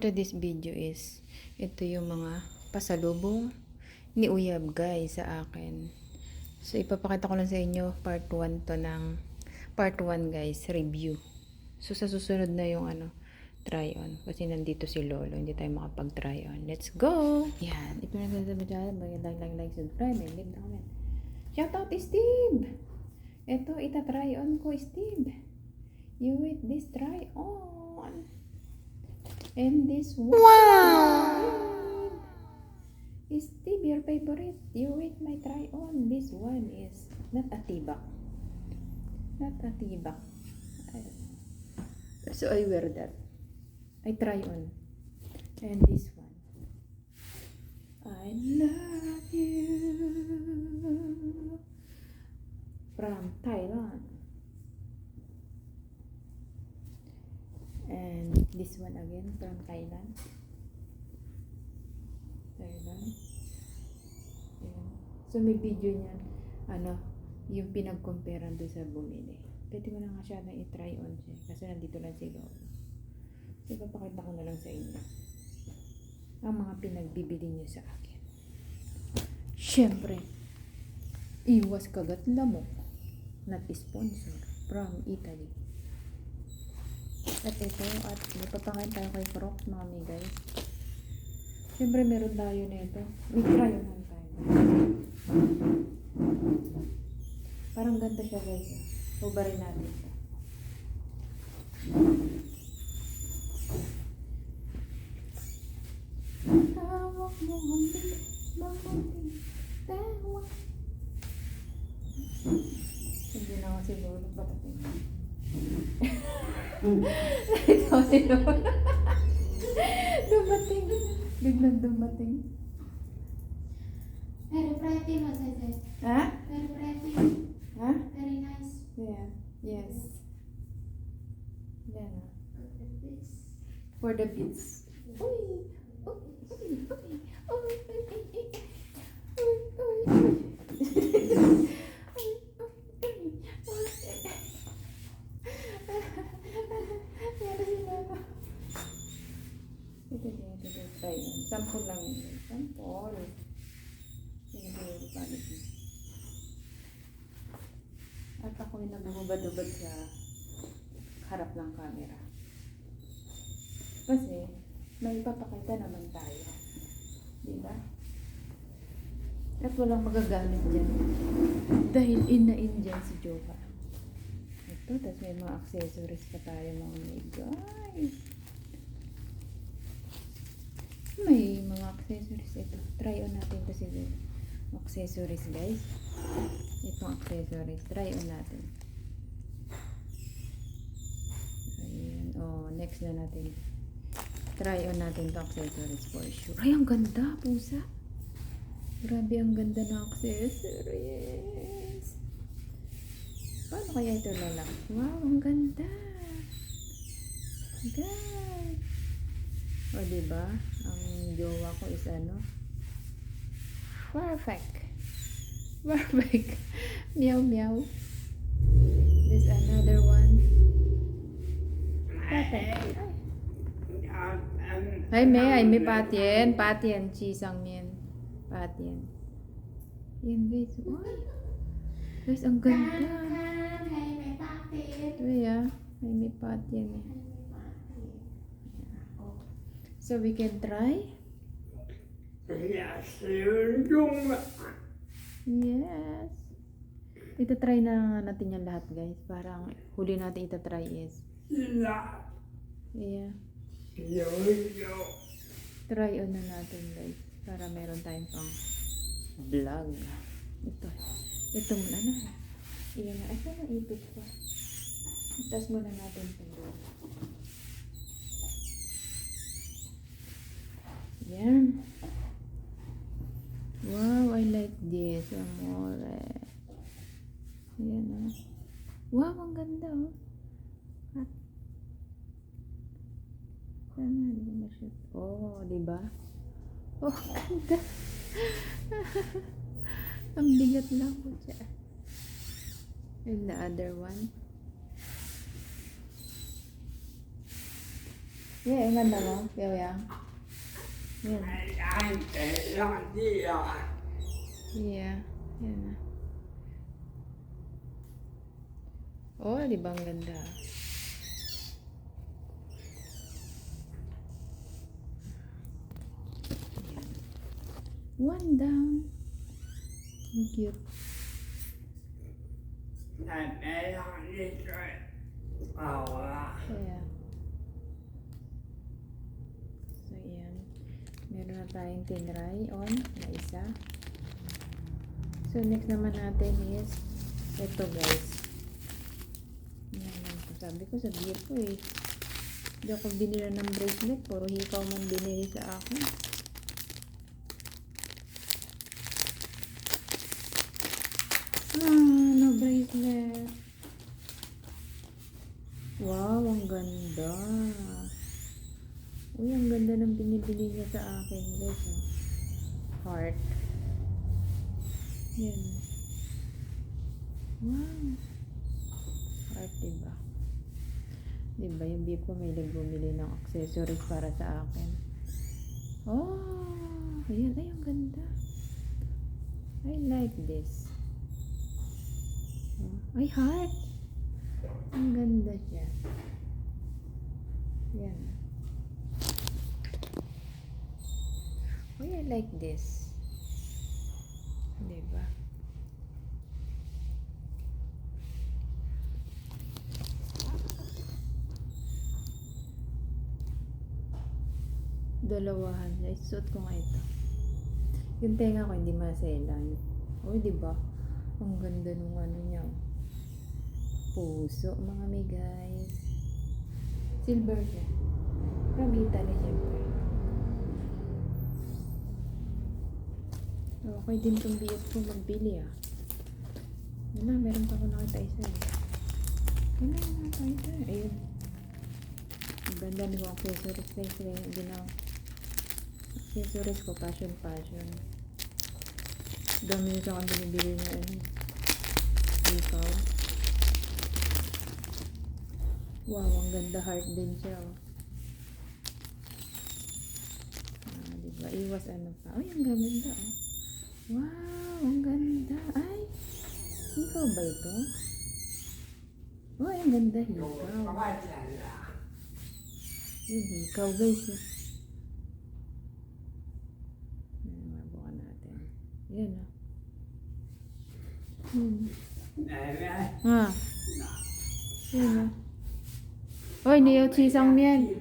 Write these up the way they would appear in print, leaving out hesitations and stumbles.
today's video is, ito yung mga pasalubong ni Uyab guys sa akin. So ipapakita ko lang sa inyo part 1 to ng part 1 guys, review. So sa susunod na yung try on. Kasi nandito si Lolo, hindi tayo makapag try on. Let's go! Yan. If you're not dyan, like, subscribe, and leave the comment. Shout out Steve! Ito, ita-try on ko Steve. You wait this try on. And this one. Wow! Steve, your favorite. You wait my try on. This one is not a tibak. Not a tibak. So I wear that. I try on. And this one. I love you. From Thailand. And this one again from Thailand. Thailand. Ayan. So may video niyan. Yung pinag-comparean doon sa bumili. Pwede mo na nga siya na i-try on siya. Kasi nandito lang si Lolo. So papakita ko na lang sa inyo ang mga pinagbibili niyo sa akin. Syempre, iwas kagat lamok. Not sponsor from Italy. At ito, at may papakain tayo kay Crocs, mami guys. Siyempre, meron tayo na ito. May try on tayo. Parang ganda siya guys. Hubarin natin ito. Tawag mo hanggang tawag. Hindi na ako siguro patatin. Ikaw siguro. Dumating. Biglang dumating. Very pretty, Masese. Ha? Very pretty. Ha? Very nice. Yeah. Yes. Yan na. Look at this. For the beats. Uy! Uy! Uy! Uy! Uy! Uy! Ito. Try yun. Sample lang yun. Sample. Siniguro pa dito. At ako'y nagubad-ubad sa harap ng camera. Kasi, may papakita naman tayo. Diba? At walang magagamit dyan. Dahil in dyan si Jowa. Ito, tapos may mga accessories pa tayo mga guys. May mga accessories ito. Try on natin ito siguro. Accessories guys. Itong accessories. Try on natin. Ayan. Oh, next na natin. Try on natin ito accessories for sure. Ay, ang ganda. Pusa. Grabe, ang ganda ng accessories. Paano kaya ito lalak? Wow, ang ganda. Guys. O, diba? Ang jowa ko is perfect. Perfect. Meow, meow. This another one. Perfect. Hay may patien. Patien, chisang mien. Patien. Yan guys. Ay. Guys, ang ganda. Hey, may bakit? Ito ya. May patien eh. So we can try. Yes. Yes. Ito-try na natin yan lahat guys. Parang huli natin ito-try is. Yeah. Try on na natin guys. Para meron tayong pang vlog. Ito muna na. Iyan na. Ito na ipit ko. Itas muna natin ito. Yan. Wow, I like this. Amore. Yan o. Wow, ang ganda o. At sana, di ba ma-shoot? Oh, di ba? Oh, ganda. Ang bigat lang po siya. And the other one. Yeah, ang ganda mo. Yang. Yan. Yeah. Yan na. Oh, di ba ang ganda? Yan. One down. Ang cute. Kaya. So, yan. Meron na tayong tinry on na isa. So, next naman natin is ito guys. Yan. Sabi ko sa beer ko eh. Hindi ako binila ng bracelet. Puro hikaw man binili sa akin. No bracelet. Wow, ang ganda. Uy, ang ganda ng binibili niya sa akin, guys. Heart. Yan. Wow. Heart, diba? Diba, yung beef ko may bumili ng accessories para sa akin. Oh, ayan. Ay, ang ganda. I like this. Ay, heart. Ang ganda siya. Yan. Oh, I like this. Diba? Dalawahan. Isuot ko nga ito. Yung tenga ko hindi maselan. Oh, diba? Ang ganda nung ano niya. Puso, mga may guys. Silver siya. From Italy, syempre. Okay din itong biyak ko magbili ah. Yan na, meron pa ako nakita isa eh. Yan na, nakita. Ayun. Ang ganda nito ang accessories guys. Kaya hindi na accessories ko, passion. Dami nito akong binibili na ano. Ikaw. Wow, ang ganda heart din siya oh. Diba? Iwas ano pa. Ay, ang ganda oh. Wow, ang ganda. Ay, ikaw ba ito? Oh, ang ganda hikaw. Yun, hikaw guys. Mabukan natin. Yan ah. Ah. Yan ah. Oy, niyaw chisang mian.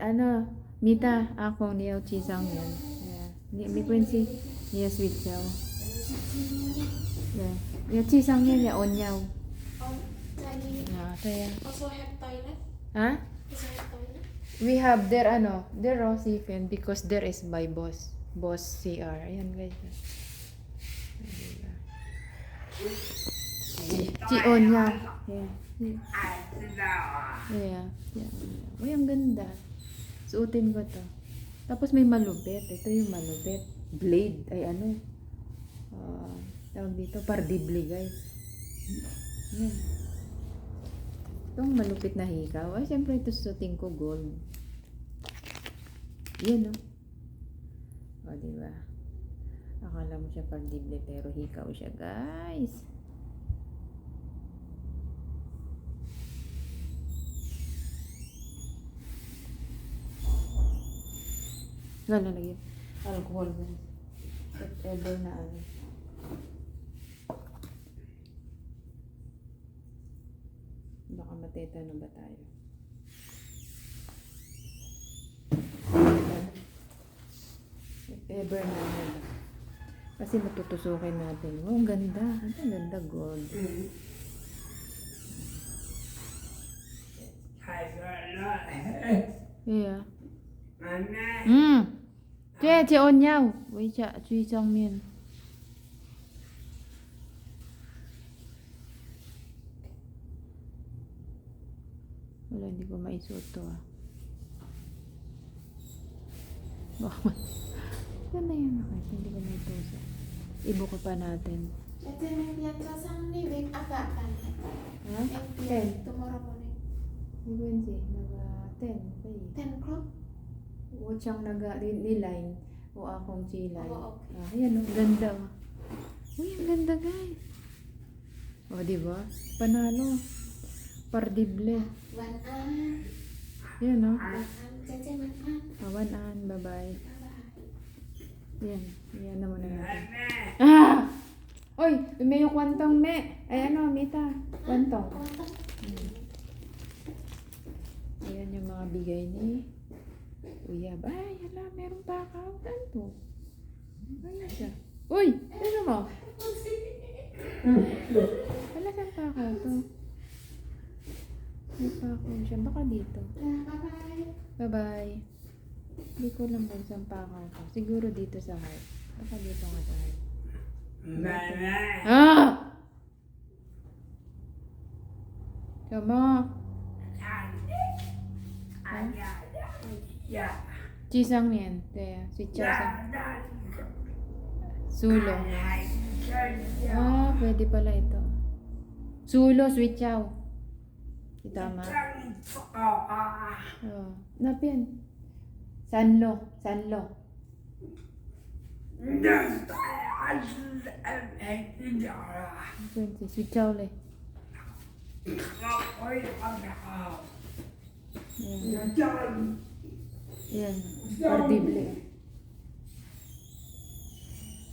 Ano, Mita, ako niyaw chisang mian. Yeah. May kwensi. Niyaw sweet chow. Yeah. Niyaw chisang mian niya onyaw. Ah, kaya. Also have toilet? Ha? Also have toilet? We have their their Rosy fan because there is by boss. Boss CR. Ayan guys. Si Onya. Yeah. Yeah. Uy, ang ganda. Suotin ko to. Tapos may malupit. Ito yung malupit. Blade. Ay ano. Tawag dito. Pardible guys. Yan. Itong malupit na hikaw. Ay, syempre ito suotin ko gold. Yan o. O, diba? Akala mo siya pardible pero hikaw siya guys. Lalagyan. Alcohol guys. Whatever na ano. Baka matetano ba tayo? Whatever na ano. Kasi matutusukin natin. Oh, ang ganda. Ang ganda gold. Yeah. Chị ôn nhau với chợ truy trong miền. Wala, hindi ko maisuot to ah. Baka yan na yan nakit. Hindi ko maitusa. Ibuka pa natin. Ito yung pianto sang ni week agak kan. Ha? Tomorrow morning. Wednesday. 10. Okay. 10 o'clock? O siyang niline o akong chilay. Oo, okay. Ayan, ang ganda. Uy, ang ganda guys. O, diba? Panalo. Pardible. 1 an. Yan, o. 1 an. Jajan 1 an. Awan-an. Bye-bye. Bye-bye. Yan. Yan naman na natin. Ah! Oy, may yung kwantong me. Ay, ano, Mita. Kwantong. Kuwantong. Ayan yung mga bigay ni Uyab. Ay, hala, meron pa ako. Tanto. Ayan siya. Uy! Ano mo? Hala, saan pa ako to? May pa ako siya. Baka dito. Bye-bye. Bye-bye. Hindi ko alam kung saan pa ako to. Siguro dito sa heart. Baka dito nga sa heart. Ah! Come on. Chisang yan. Kaya, si Chasang. Sulo. Ah, pwede pala ito. Sulo, sweet chow. Si tama. Oh. Napin. Sanlo. Sanlo. Pwede, sweet chow le. Yan. Yan. Pardible.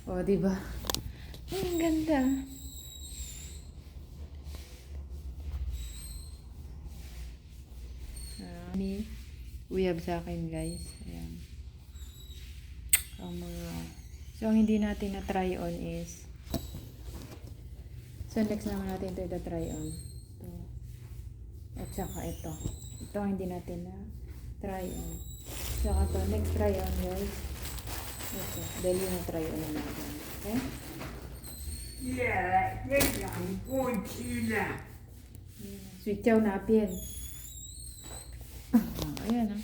O, diba? Ay, ang ganda. Ni uyab sa akin, guys. Ayan. Ang mga... So, ang hindi natin na-try on is... So, next naman natin ito try on. Ito. At saka ito. Ito ang hindi natin na-try on. Saka ito, next try on, guys. Ito. Dahil yung na-try on na natin. Okay? Sweet chow na apien. Ayan ah.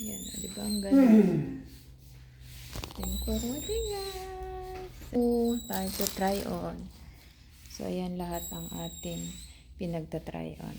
Ayan ah. Diba ang ganda? Thanks for watching guys. So, time to try on. So, ayan lahat ang ating pinagta-try on.